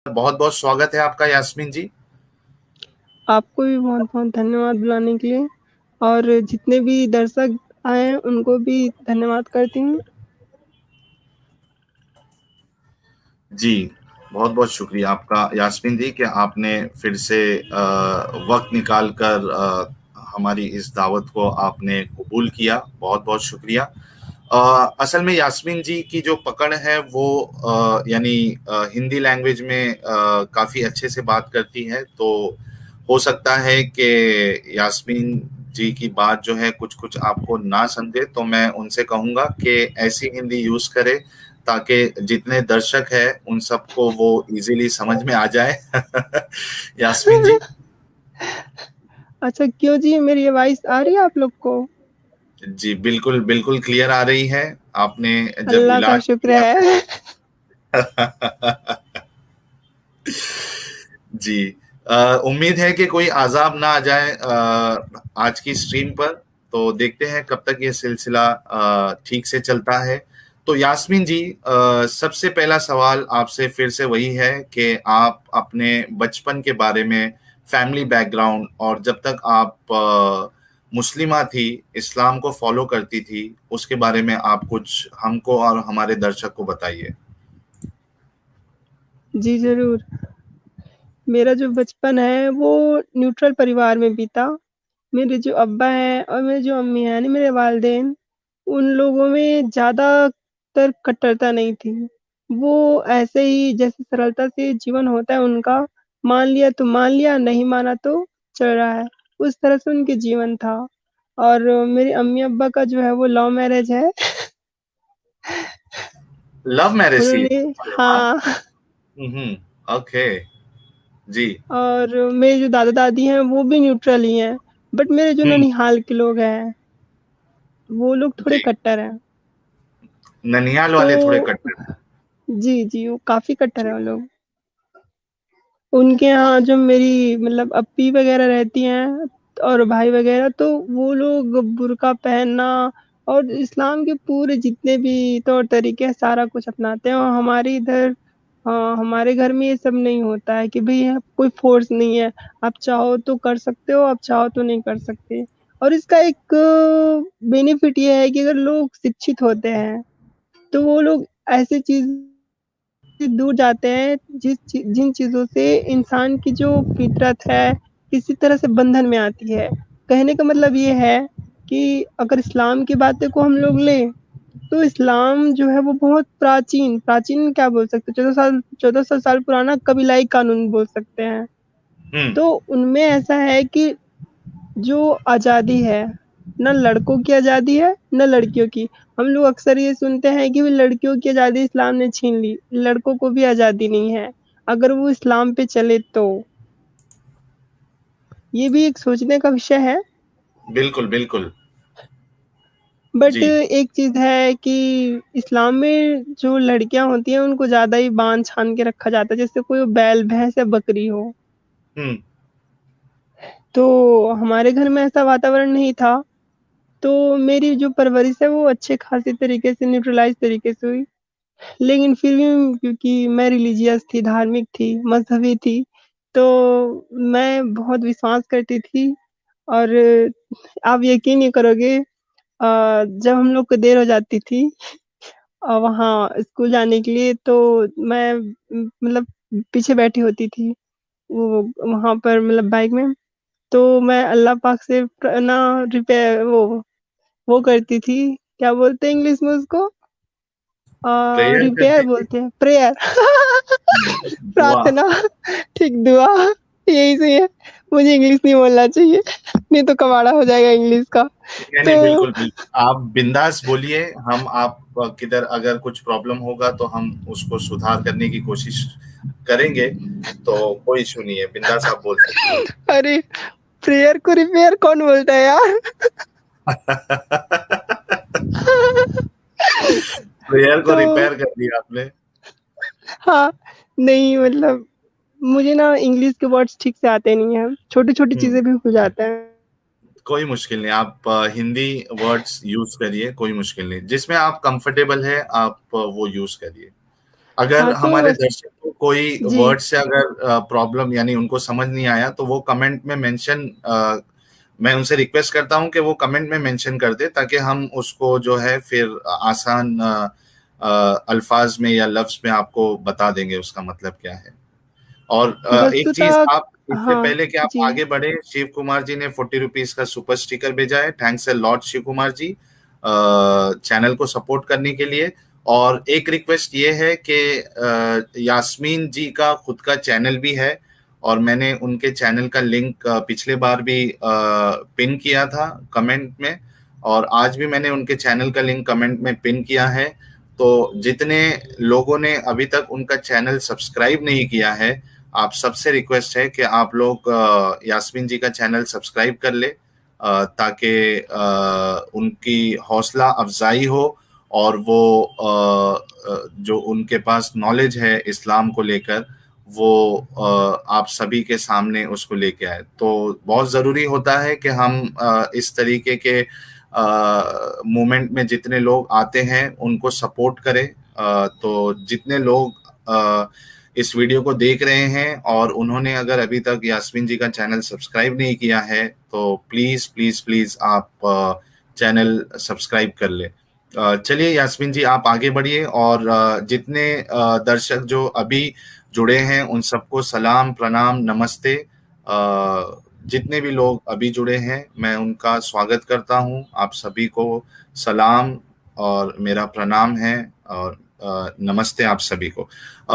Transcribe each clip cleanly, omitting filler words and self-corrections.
बहुत बहुत स्वागत है आपका यास्मीन जी। आपको भी बहुत-बहुत धन्यवाद बुलाने के लिए और जितने भी दर्शक आए हैं उनको भी धन्यवाद करती हूँ। जी, बहुत बहुत शुक्रिया आपका यास्मीन जी कि आपने फिर से वक्त निकाल कर हमारी इस दावत को आपने कबूल किया। बहुत बहुत शुक्रिया। असल में यास्मीन जी की जो पकड़ है वो यानी हिंदी लैंग्वेज में काफ़ी अच्छे से बात करती है, तो हो सकता है कि यास्मीन जी की बात जो है कुछ कुछ आपको ना समझे, तो मैं उनसे कहूँगा कि ऐसी हिंदी यूज़ करे ताकि जितने दर्शक हैं उन सबको वो इजीली समझ में आ जाए। यास्मीन जी। अच्छा क्यों जी मेरी आवाज़ आ रही है आप लोग को? जी बिल्कुल बिल्कुल क्लियर आ रही है। आपने जब अल्लाह का इलाज शुक्र किया है। जी। उम्मीद है कि कोई आज़ाब ना आ जाए आज की स्ट्रीम पर, तो देखते हैं कब तक ये सिलसिला ठीक से चलता है। तो यास्मीन जी, सबसे पहला सवाल आपसे फिर से वही है कि आप अपने बचपन के बारे में, फैमिली बैकग्राउंड और जब तक आप मुस्लिमा थी, इस्लाम को फॉलो करती थी, उसके बारे में आप कुछ हमको और हमारे दर्शक को बताइए। जी, ज़रूर। मेरा जो बचपन है वो न्यूट्रल परिवार में बीता। मेरे जो अब्बा हैं और मेरी जो अम्मी हैं यानी मेरे वालिदैन, उन लोगों में ज़्यादातर कट्टरता नहीं थी। वो ऐसे ही जैसे सरलता से जीवन होता है उनका, मान लिया तो मान लिया, नहीं माना तो चल रहा है। उस तरह से उनके जीवन था और मेरे अम्मी-अब्बा का जो है वो लव मैरिज है। लव मैरिज थी? उन्होंने अरे वाह! हाँ। ओके। जी। और मेरे जो दादा-दादी हैं वो भी न्यूट्रल ही हैं, बट मेरे जो हुँ, ननिहाल के लोग हैं, वो लोग थोड़े जी। कट्टर हैं। ननिहाल तो वाले थोड़े कट्टर हैं। जी, जी, वो काफ़ी कट्टर जी। हैं वो लोग। उनके यहाँ जो मेरी मतलब अप्पी वग़ैरह रहती हैं और भाई वग़ैरह तो वो लोग बुर्का पहनना और इस्लाम के पूरे जितने भी तौर तरीके हैं सारा कुछ अपनाते हैं और हमारे इधर हमारे घर में ये सब नहीं होता है कि भई कोई फ़ोर्स नहीं है, आप चाहो तो कर सकते हो, आप चाहो तो नहीं कर सकते। और इसका एक बेनिफिट ये है कि अगर लोग शिक्षित होते हैं, तो वो लोग ऐसी चीज़ से दूर जाते हैं जिन चीज़ों से इंसान की जो फ़ितरत है, किसी तरह से बंधन में आती है। कहने का मतलब ये है कि अगर इस्लाम की बातें को हम लोग लें, तो इस्लाम जो है वो बहुत प्राचीन क्या बोल सकते हैं 1400 साल पुराना कबीलाई कानून बोल सकते हैं। हुँ, तो उनमें ऐसा है कि जो आज़ादी है, ना लड़कों की आज़ादी है, ना लड़कियों की। हम लोग अक्सर ये सुनते हैं कि लड़कियों की आज़ादी इस्लाम ने छीन ली, लड़कों को भी आज़ादी नहीं है, अगर वो इस्लाम पे चले तो। ये भी एक सोचने का विषय है। बिल्कुल, बिल्कुल। बट जी। एक चीज़ है कि इस्लाम में जो लड़कियाँ होती हैं, उनको ज़्यादा ही बाँध-छान के रखा जाता है, जैसे कोई बैल, भैंस या बकरी हो। हुँ, तो हमारे घर में ऐसा वातावरण नहीं था, तो मेरी जो परवरिश है, वो अच्छे खासे तरीके से न्यूट्रलाइज़ तरीके से हुई। लेकिन फिर भी क्योंकि मैं रिलीजियस थी, धार्मिक थी, मज़हबी थी, तो मैं बहुत विश्वास करती थी और आप यकीन नहीं करोगे जब हम लोग को देर हो जाती थी वहाँ स्कूल जाने के लिए तो मैं मतलब पीछे बैठी होती थी, वो वहाँ पर मतलब बाइक में, तो मैं अल्लाह पाक से ना वो करती थी, क्या बोलते हैं इंग्लिश में उसको? प्रेयर रिपेयर करती थी? बोलते हैं, प्रेयर। दुआ। प्रार्थना, ठीक दुआ, यही सही है। मुझे इंग्लिश नहीं बोलना चाहिए, नहीं तो कबाड़ा हो जाएगा इंग्लिश का। नहीं, तो नहीं, बिल्कुल, बिल्कुल। आप बिंदास बोलिए, हम आप किधर अगर कुछ प्रॉब्लम होगा तो हम उसको सुधार करने की कोशिश करेंगे, तो कोई इश्यू नहीं है, बिंदास आप बोल सकती हैं। अरे! प्रेयर को रिपेयर कौन बोलता है यार? प्रेयर को तो रिपेयर कर दिया आपने। हाँ, नहीं मतलब मुझे ना इंग्लिश के वर्ड्स ठीक से आते नहीं हैं, छोटी-छोटी हुँ। चीज़ें भी भूल जाते हैं। कोई मुश्किल नहीं, आप हिंदी वर्ड्स यूज़ करिए, कोई मुश्किल नहीं। जिसमें आप कंफर्टेबल है, आप वो यूज़ करिए। अगर हाँ, हमारे तो दर्शक को कोई जी। वर्ड से अगर प्रॉब्लम यानी उनको समझ नहीं आया तो वो कमेंट में मेंशन, मैं उनसे रिक्वेस्ट करता हूं कि वो कमेंट में मेंशन कर दे ताकि हम उसको जो है फिर आसान अल्फाज में या लफ्ज में आपको बता देंगे उसका मतलब क्या है। और एक चीज वस्तुतः आप, इससे हाँ, पहले कि आप जी। आगे बढ़े, शिव कुमार जी ने 40 रुपीज का सुपर स्टिकर भेजा है। Thanks a lot Shiv Kumar ji, channel को सपोर्ट करने के लिए। और एक रिक्वेस्ट ये है कि यास्मीन जी का खुद का चैनल भी है और मैंने उनके चैनल का लिंक पिछले बार भी पिन किया था कमेंट में, और आज भी मैंने उनके चैनल का लिंक कमेंट में पिन किया है। तो जितने लोगों ने अभी तक उनका चैनल सब्सक्राइब नहीं किया है, आप सबसे रिक्वेस्ट है कि आप लोग यास्मीन जी का चैनल सब्सक्राइब कर ले, ताकि उनकी हौसला अफजाई हो और वो जो उनके पास नॉलेज है इस्लाम को लेकर वो आप सभी के सामने उसको लेके आए। तो बहुत ज़रूरी होता है कि हम इस तरीके के मूवमेंट में जितने लोग आते हैं उनको सपोर्ट करें। तो जितने लोग इस वीडियो को देख रहे हैं और उन्होंने अगर अभी तक यास्मीन जी का चैनल सब्सक्राइब नहीं किया है तो प्लीज प्लीज प्लीज आप चैनल सब्सक्राइब कर ले। चलिए यास्मीन जी आप आगे बढ़िए, और जितने दर्शक जो अभी जुड़े हैं उन सबको सलाम प्रणाम नमस्ते। जितने भी लोग अभी जुड़े हैं मैं उनका स्वागत करता हूं, आप सभी को सलाम और मेरा प्रणाम है और नमस्ते आप सभी को।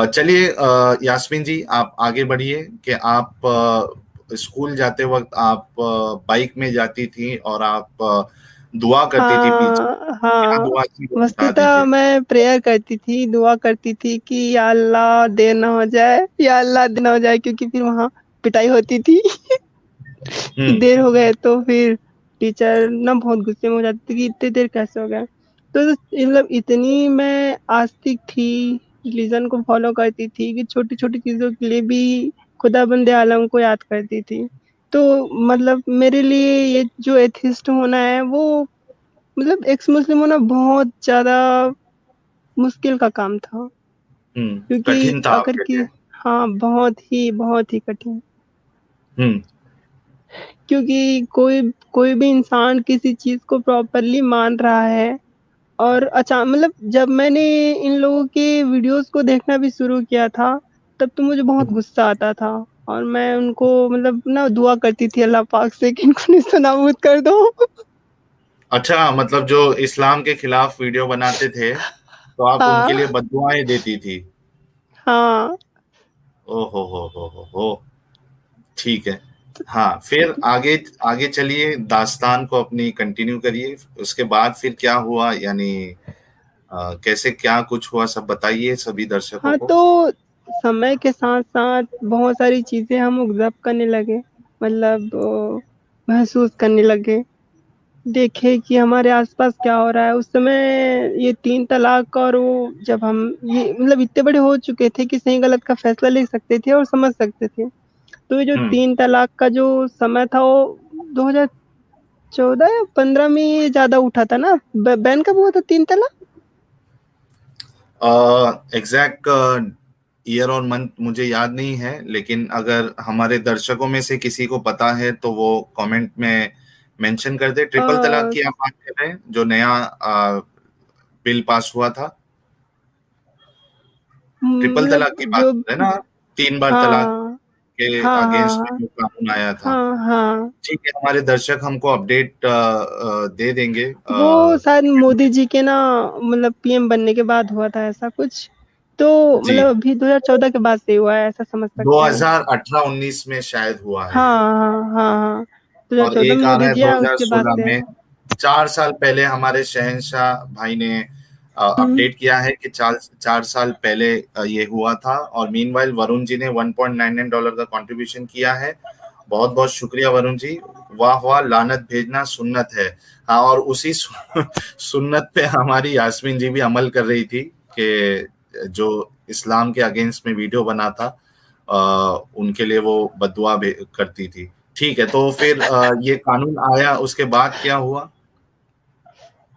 चलिए यास्मीन जी आप आगे बढ़िए कि आप स्कूल जाते वक्त आप बाइक में जाती थी और आप दुआ करती थी पीछे, हाँ, क्या हाँ। दुआ थी वो बता वस्तुतः दीजिए। मैं प्रेयर करती थी, दुआ करती थी कि या अल्लाह देर ना हो जाए, या अल्लाह देर ना हो जाए, क्योंकि फिर वहाँ पिटाई होती थी। कि हम्म। देर हो गए तो फिर टीचर ना बहुत गुस्से में हो जाती थी कि इतनी देर कैसे हो गया। तो मतलब इतनी मैं आस्तिक थी, रिलीजन को फॉलो करती थी कि छोटी-छोटी चीज़ों के लिए भी खुदाबंद आलम को याद करती थी। तो मतलब मेरे लिए ये जो एथिस्ट होना है वो मतलब एक्स मुस्लिम होना बहुत ज़्यादा मुश्किल का काम था। क्योंकि कठिन था अगर आपके कि लिए। हाँ, बहुत ही कठिन। हम्म। क्योंकि कोई कोई भी इंसान किसी चीज़ को प्रॉपरली मान रहा है और मतलब जब मैंने इन लोगों के वीडियोज़ को देखना भी शुरू किया था, तब तो मुझे बहुत गुस्सा आता था और मैं उनको मतलब ना दुआ करती थी अल्लाह पाक से कि इनको नेस्तनाबूद कर दो। अच्छा, मतलब जो इस्लाम के खिलाफ वीडियो बनाते थे तो आप उनके लिए हाँ, बद्दुआएं देती थी। हाँ। ओ हो, ठीक है। हाँ, फिर आगे आगे चलिए, दास्तान को अपनी कंटिन्यू करिए, उसके बाद फिर क्या हुआ, यानी कैसे क्या कुछ हुआ सब बताइए सभी दर्शकों हाँ, को। तो समय के साथ-साथ बहुत सारी चीज़ें हम ऑब्ज़र्व करने लगे, मतलब महसूस करने लगे। देखे कि हमारे आस-पास क्या हो रहा है। उस समय ये 3 तलाक और वो जब हम ये मतलब इतने बड़े हो चुके थे कि सही-गलत का फ़ैसला ले सकते थे और समझ सकते थे। तो ये जो हम्म। 3 तलाक का जो समय था वो 2014 या 15 में ये ज़्यादा उठा था ना? बैन कब हुआ था 3 तलाक? एग्जैक्ट ईयर और मंथ मुझे याद नहीं है, लेकिन अगर हमारे दर्शकों में से किसी को पता है तो वो कमेंट में मेंशन कर दे। ट्रिपल तलाक अ, की आप बात कर रहे हैं, जो नया बिल पास हुआ था, ट्रिपल मतलब तलाक की बात जो कर रहे हैं ना आप? 3 बार तलाक हाँ। के हाँ, हाँ, अगेंस्ट में हाँ। जो कानून आया था। हाँ, हाँ। ठीक है, हमारे दर्शक हमको अपडेट दे देंगे। वो शायद मोदी जी के ना मतलब पीएम बनने के बाद हुआ था ऐसा कुछ। तो जी, मतलब अभी 2014 के बाद से हुआ है ऐसा समझ सकते हैं। 2018-19 में शायद हुआ है ये। हाँ, हाँ, हाँ, हाँ। और 2014 एक में आ रहा मोदी है जी आए उसके बाद 2016 से है। में। 4 साल पहले हमारे शहंशाह भाई ने हुँ। अपडेट किया है कि 4 साल पहले ये हुआ था। और मीनवाइल वरुण जी ने $1.99 का कंट्रीब्यूशन किया है। बहुत बहुत शुक्रिया वरुण जी। वाह वाह, लानत भेजना सुन्नत है। हाँ, और उसी सुन्नत पे हमारी यास्मीन जी भी अमल कर रही थी कि जो इस्लाम के अगेंस्ट में वीडियो बना था उनके लिए वो बददुआ करती थी। ठीक है, तो फिर ये कानून आया, उसके बाद क्या हुआ?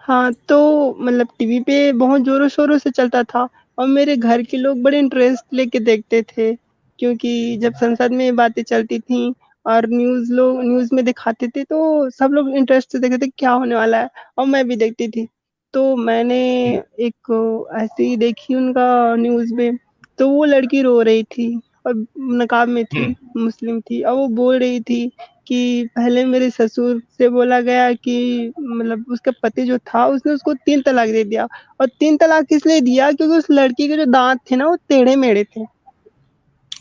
हाँ, तो मतलब टीवी पे बहुत ज़ोरों-शोरों से चलता था। और मेरे घर के लोग बड़े इंटरेस्ट लेके देखते थे, क्योंकि जब संसद में ये बातें चलती थी और न्यूज़ में दिखाते थे, तो सब लोग इंटरेस्ट से देखते थे क्या होने वाला है, और मैं भी देखती थी। तो मैंने हुँ, एक ऐसे ही देखी उनका न्यूज़ में, तो वो लड़की रो रही थी और नकाब में हुँ, थी, मुस्लिम थी, और वो बोल रही थी कि पहले मेरे ससुर से बोला गया कि मतलब उसका पति जो था उसने उसको 3 तलाक दे दिया, और 3 तलाक इसलिए दिया क्योंकि उस लड़की के जो दाँत थे ना वो टेढ़े-मेढ़े थे।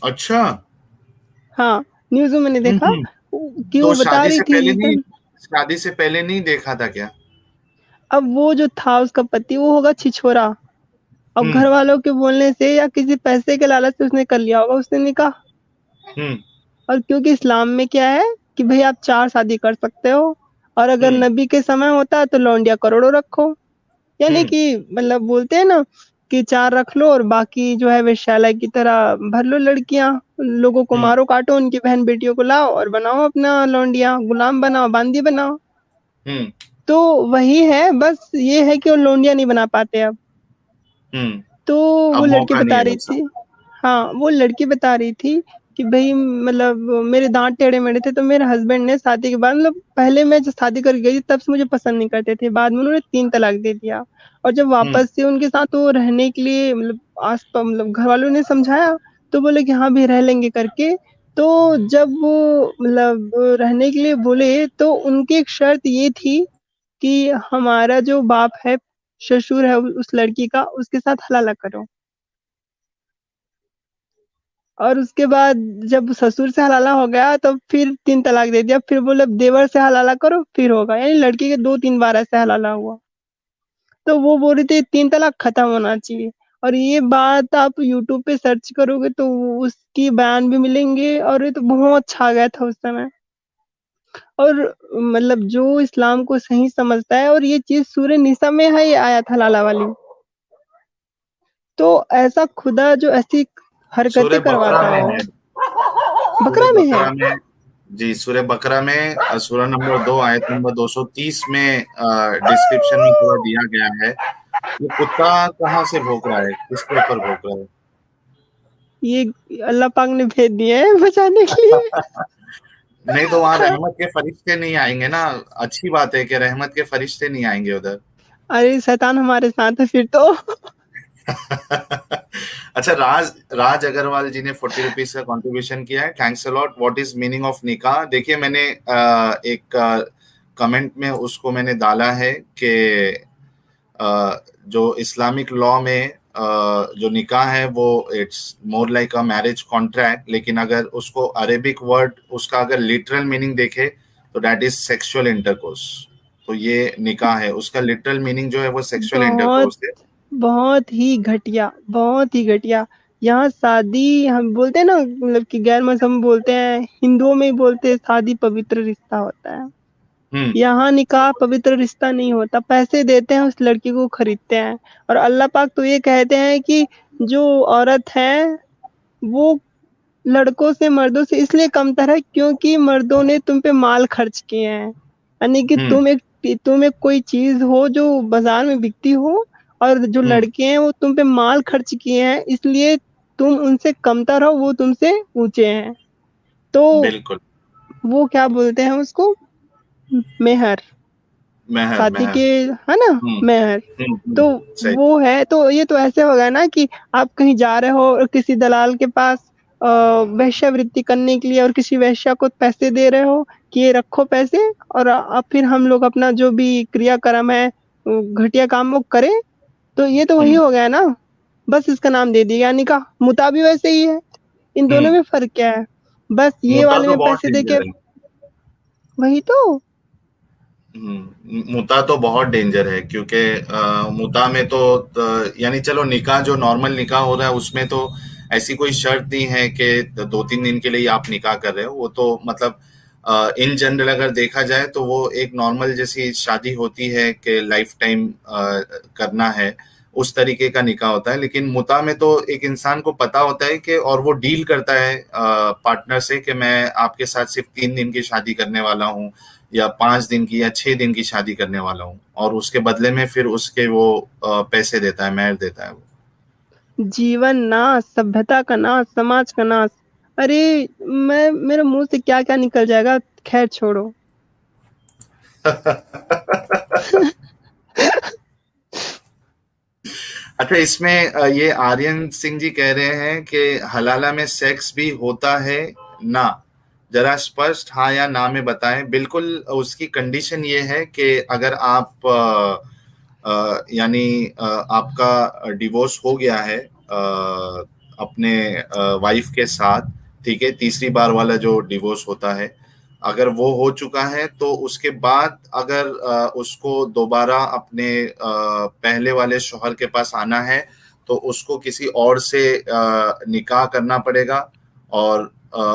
अच्छा। हाँ, न्यूज़ में मैंने हुँ, देखा हुँ। कि तो वो बता रही थी तब। शादी से पहले नहीं देखा था क्या? अब वो जो था उसका पति वो होगा छिछोरा, अब हुँ, घर वालों के बोलने से या किसी पैसे के लालच से उसने कर लिया होगा उसने निकाह। हुँ, और क्योंकि इस्लाम में क्या है कि भई आप 4 शादी कर सकते हो, और अगर हुँ, नबी के समय होता तो लौंडिया करोड़ों रखो। यानी हुँ, कि मतलब बोलते हैं ना कि 4 रख लो और बाकी जो है वेश्यालय की तरह भर लो लड़कियाँ, लोगों को हुँ, मारो काटो, उनकी बहन-बेटियों को लाओ और बनाओ अपना लौंडिया, गुलाम बनाओ, बांदी बनाओ। हुँ, तो वही है, बस ये है कि वो लौंडिया नहीं बना पाते अब। हुँ। तो वो अब लड़की मौका नहीं बता है रही वैसा। थी, हाँ, वो लड़की बता रही थी कि भई मतलब मेरे दाँत टेढ़े-मेढ़े थे, तो मेरे हस्बैंड ने शादी के बाद मतलब पहले मैं जब शादी करके गई थी तब से मुझे पसंद नहीं करते थे, बाद में उन्होंने 3 तलाक दे दिया। और जब हुँ, वापस से उनके साथ वो रहने के लिए मतलब मतलब घरवालों ने समझाया, तो बोले कि हाँ, भी रह लेंगे करके। तो जब वो मतलब रहने के लिए बोले, तो उनकी एक शर्त ये थी कि हमारा जो बाप है, ससुर है उस लड़की का, उसके साथ हलाला करो। और उसके बाद जब ससुर से हलाला हो गया तो फिर 3 तलाक दे दिया, फिर बोले देवर से हलाला करो फिर होगा, यानी लड़की के 2-3 बार ऐसे हलाला हुआ। तो वो बोल रही थी 3 तलाक खत्म होना चाहिए, और ये बात आप यूट्यूब पे सर्च करोगे तो उसकी बयान भी मिलेंगे, और ये तो बहुत छा गया था उस समय। और मतलब जो इस्लाम को सही समझता है, और ये चीज़ सूरह निसा में है ये आयत हलाला वाली। तो ऐसा खुदा जो ऐसी सूरह हरकतें बकरा करवाता में हो। है। सूरह बकरा में है? बकरा में जी, सूरह बकरा में सूरह नंबर 2 आयत नंबर 230 में डिस्क्रिप्शन में पूरा दिया गया है। ये कुत्ता कहाँ से भौंक रहा है? किसके ऊपर भौंक रहा है? ये अल्लाह पाक ने भेज दिए हैं बचाने के लिए। नहीं तो वहाँ रहमत के फरिश्ते नहीं आएँगे ना। अच्छी बात है कि रहमत के फरिश्ते नहीं आएँगे उधर। अरे शैतान हमारे साथ है फिर तो। अच्छा, राज राज अग्रवाल जी ने 40 रुपीज का कंट्रीब्यूशन किया है। Thanks a lot. What is meaning of निकाह? देखिए, मैंने एक कमेंट में उसको मैंने डाला है कि जो इस्लामिक लॉ में जो निकाह है वो it's more like a marriage contract, लेकिन अगर उसको अरेबिक वर्ड उसका अगर लिटरल मीनिंग देखे तो दैट इज सेक्सुअल इंटरकोर्स। तो ये निकाह है, उसका लिटरल मीनिंग जो है वो सेक्सुअल बहुत, इंटरकोर्स है। बहुत ही घटिया, बहुत ही घटिया। यहाँ शादी हम बोलते हैं ना, मतलब कि गैर मज़हब में बोलते हैं, हिंदुओं में ही बोलते हैं शादी पवित्र रिश्ता होता है। हम्म, यहाँ निकाह पवित्र रिश्ता नहीं होता, पैसे देते हैं उस लड़की को खरीदते हैं। और अल्लाह पाक तो ये कहते हैं कि जो औरत है वो लड़कों से मर्दों से इसलिए कमतर है क्योंकि मर्दों ने तुम पे माल खर्च किए हैं, यानी कि हम्म, तुम एक कोई चीज हो जो बाजार में बिकती हो, और जो हम्म। लड़के हैं वो तुम पे माल खर्च किए हैं, इसलिए तुम उनसे कमतर हो, वो तुमसे ऊंचे हैं। तो बिल्कुल। वो क्या बोलते हैं उसको, मेहर, महर शादी महर। के, है ना, हम्म, मेहर। तो सही। वो है, तो ये तो ऐसे हो गया ना कि आप कहीं जा रहे हो और किसी दलाल के पास वेश्यावृत्ति करने के लिए, और किसी वेश्या को पैसे दे रहे हो कि ये रखो पैसे, और अब फिर हम लोग अपना जो भी क्रियाक्रम है घटिया काम वो करें। तो ये तो वही हम्म, हो गया ना, बस इसका नाम दे दिया निकाह। मुता भी वैसे ही है, इन दोनों हम्म। में फर्क क्या है? बस ये मुता वाले तो में बहुत पैसे दे के, डेंजर है। वही तो। मुता तो बहुत डेंजर है, क्योंकि मुता में तो यानी चलो निकाह जो नॉर्मल निकाह हो रहा है उसमें तो ऐसी कोई शर्त नहीं है कि 2-3 दिन के लिए आप निकाह कर रहे हो। वो तो मतलब इन जनरल अगर देखा जाए तो वो एक नॉर्मल जैसी शादी होती है कि लाइफ टाइम करना है, उस तरीके का निकाह होता है। लेकिन मुता में तो एक इंसान को पता होता है कि, और वो डील करता है पार्टनर से कि मैं आपके साथ सिर्फ 3 दिन की शादी करने वाला हूँ, या 5 दिन की या 6 दिन की शादी करने वाला हूँ, और उसके बदले में फिर उसके वो पैसे देता है, मेहर देता है वो। जीवन नाश, सभ्यता का नाश, समाज का नाश। अरे! मेरे मुँह से क्या-क्या निकल जाएगा, ख़ैर छोड़ो। अच्छा, इसमें ये आर्यन सिंह जी कह रहे हैं कि हलाला में सेक्स भी होता है ना, जरा स्पष्ट हाँ या ना में बताएं। बिल्कुल, उसकी कंडीशन ये है कि अगर आप यानी आपका डिवोर्स हो गया है अपने वाइफ के साथ, ठीक है, तीसरी बार वाला जो डिवोर्स होता है, अगर वो हो चुका है तो उसके बाद अगर उसको दोबारा अपने पहले वाले शौहर के पास आना है तो उसको किसी और से निकाह करना पड़ेगा, और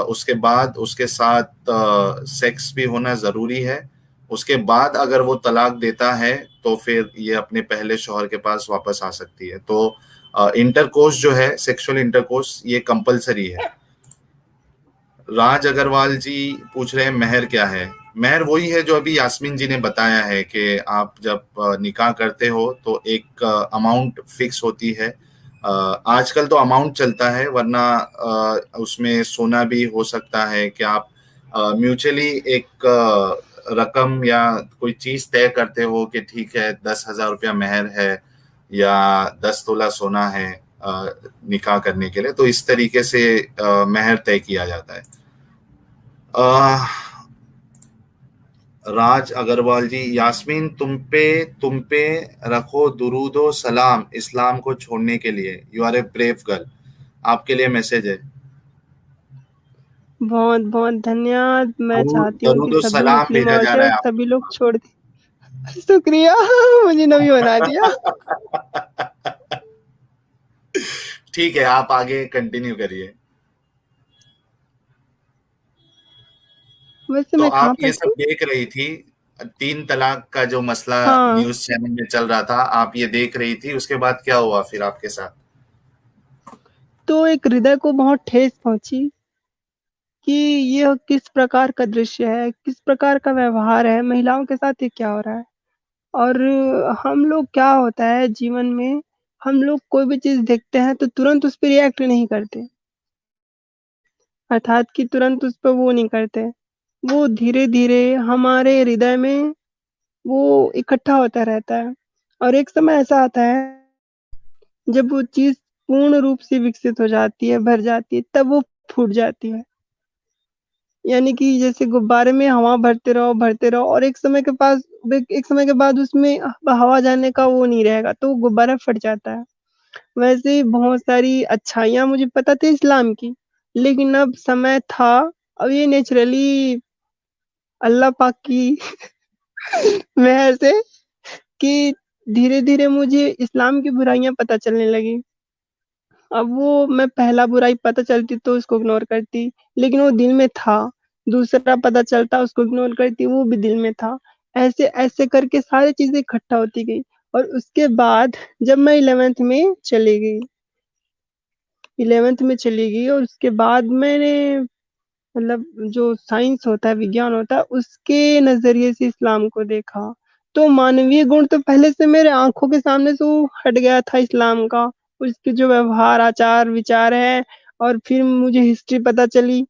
उसके बाद उसके साथ सेक्स भी होना जरूरी है। उसके बाद अगर वो तलाक देता है तो फिर ये अपने पहले शौहर के पास वापस आ सकती है। तो इंटरकोर्स जो है, सेक्सुअल इंटरकोर्स, ये कंपलसरी है। राज अग्रवाल जी पूछ रहे हैं महर क्या है। महर वही है जो अभी यास्मीन जी ने बताया है कि आप जब निकाह करते हो तो एक अमाउंट फिक्स होती है। आजकल तो अमाउंट चलता है, वरना उसमें सोना भी हो सकता है कि आप म्यूचुअली एक रकम या कोई चीज तय करते हो कि ठीक है 10,000 रुपया महर है या 10 तोला सोना है निकाह करने के लिए, तो इस तरीके से महर तय किया जाता है। राज अग्रवाल जी, यास्मीन तुम पे रखो दुरूदो सलाम इस्लाम को छोड़ने के लिए, you are a brave girl, आपके लिए मैसेज है। बहुत-बहुत धन्यवाद। मैं चाहती हूँ कि दरूदो सभी सलाम मुस्लिम भेजा जा रहा औरतें, है सभी लोग छोड़ दें। शुक्रिया, मुझे नबी बना दिया। आपको। ठीक है, आप आगे कंटिन्यू करिए। वैसे तो मैं कहाँ आप पर ये सब थी? देख रही थी, 3 तलाक का जो मसला हाँ, न्यूज चैनल में चल रहा था, आप ये देख रही थी, उसके बाद क्या हुआ फिर आपके साथ? तो एक हृदय को बहुत ठेस पहुँची कि यह किस प्रकार का दृश्य है, किस प्रकार का व्यवहार है, महिलाओं के साथ ये क्या हो रहा है। और हम लोग क्या होता है जीवन में, हम लोग कोई भी चीज़ देखते हैं तो तुरंत उस पे रिएक्ट नहीं करते, अर्थात कि तुरंत उस पे वो नहीं करते। वो धीरे-धीरे हमारे हृदय में वो इकट्ठा होता रहता है और एक समय ऐसा आता है जब वो चीज़ पूर्ण रूप से विकसित हो जाती है, भर जाती है, तब वो फूट जाती है। यानी कि जैसे गुब्बारे में हवा भरते रहो और एक समय के बाद उसमें हवा जाने का वो नहीं रहेगा, तो वो गुब्बारा फट जाता है। वैसे ही बहुत सारी अच्छाइयाँ मुझे पता थी इस्लाम की, लेकिन अब समय था, अब ये नेचुरली अल्लाह पाक की मेहर से कि धीरे-धीरे मुझे इस्लाम की बुराइयाँ पता चलने लगी। अब वो मैं पहला बुराई पता चलती तो उसको इग्नोर करती, लेकिन वो दिल में था। दूसरा पता चलता उसको इग्नोर करती, वो भी दिल में था। ऐसे करके सारी चीज़ें इकट्ठा होती गई और उसके बाद जब मैं 11th में चली गई और उसके बाद मैंने मतलब जो साइंस होता है, विज्ञान होता है, उसके नज़रिए से इस्लाम को देखा। तो मानवीय गुण तो पहले से मेरे आँखों के सामने से वो हट गया था इस्लाम का। उसके जो व्यवहार, आचार, विचार हैं और फिर मुझे हिस्ट्री पता चली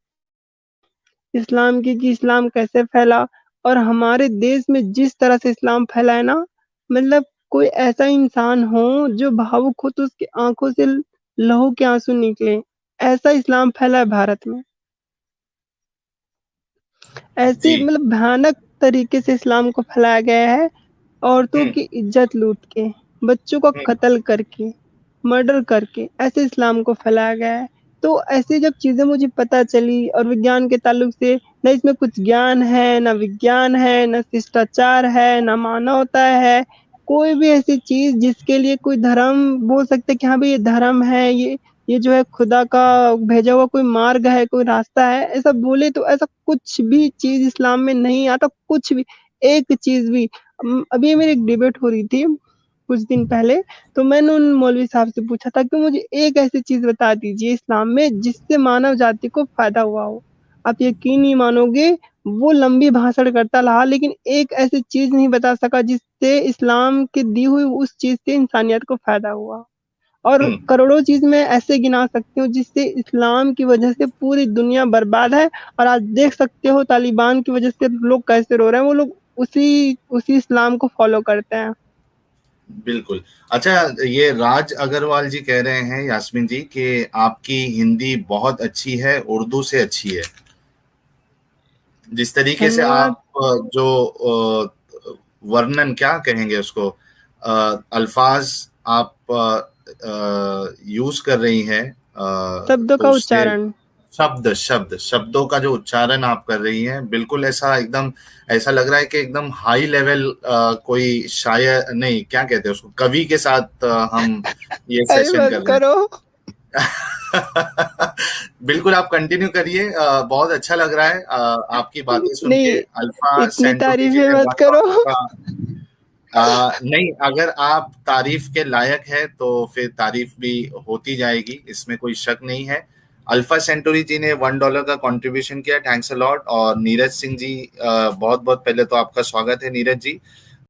इस्लाम की कि इस्लाम कैसे फैला और हमारे देश में जिस तरह से इस्लाम फैला है ना, मतलब कोई ऐसा इंसान हो जो भावुक हो तो उसकी आँखों से लहू के आँसू निकले। ऐसा इस्लाम फैला है भारत में। ऐसे जी। मतलब भयानक तरीके से इस्लाम को फैलाया गया है, औरतों हम्म। की इज़्ज़त लूट के, बच्चों का हम्म। कत्ल करके, मर्डर करके, ऐसे इस्लाम को फैलाया गया है। तो ऐसी जब चीज़ें मुझे पता चली और विज्ञान के ताल्लुक से ना इसमें कुछ ज्ञान है, ना विज्ञान है, ना शिष्टाचार है, ना मानवता है, कोई भी ऐसी चीज़ जिसके लिए कोई धर्म बोल सकते हैं कि हाँ भाई ये धर्म है, ये जो है खुदा का भेजा हुआ कोई मार्ग है, कोई रास्ता है, ऐसा बोले तो ऐसा कुछ भी चीज़ इस्लाम में नहीं आता, कुछ भी, एक चीज़ भी। अभी मेरी एक डिबेट हो रही थी कुछ दिन पहले, तो मैंने उन मौलवी साहब से पूछा था कि मुझे एक ऐसी चीज़ बता दीजिए इस्लाम में जिससे मानव जाति को फ़ायदा हुआ हो। आप यकीन नहीं मानोगे, वो लंबी भाषण करता रहा लेकिन एक ऐसी चीज़ नहीं बता सका जिससे इस्लाम की दी हुई उस चीज़ से इंसानियत को फ़ायदा हुआ। और करोड़ों चीज़ मैं ऐसे गिना सकती हूँ जिससे इस्लाम की वजह से पूरी दुनिया बर्बाद है। और आज देख सकते हो तालिबान की वजह से लोग कैसे रो रहे हैं, वो लोग उसी इस्लाम को फ़ॉलो करते हैं। बिल्कुल। अच्छा, ये राज अग्रवाल जी कह रहे हैं यास्मीन जी कि आपकी हिंदी बहुत अच्छी है, उर्दू से अच्छी है। जिस तरीके से धन्यवाद। आप जो वर्णन क्या कहेंगे उसको, अल्फाज आप यूज कर रही हैं, शब्दों तो का उससे उच्चारण। शब्दों का जो उच्चारण आप कर रही हैं, बिल्कुल ऐसा एकदम ऐसा लग रहा है कि एकदम हाई लेवल कोई शायर नहीं, क्या कहते हैं उसको, कवि के साथ हम ये अरे सेशन बस कर रहे हैं। करो। बिल्कुल, आप कंटिन्यू करिए। बहुत अच्छा लग रहा है आपकी बातें सुन के। नहीं, अल्फा इतनी सेंटोरी जी तारीफ़ें ने मत वन करो। डॉलर का नहीं, अगर आप तारीफ के लायक है तो फिर तारीफ भी होती जाएगी, इसमें कोई शक नहीं है। अल्फा सेंटोरी जी ने $1 का कंट्रीब्यूशन किया, थैंक्स अ लॉट। और नीरज सिंह जी, बहुत बहुत पहले तो आपका स्वागत है नीरज जी।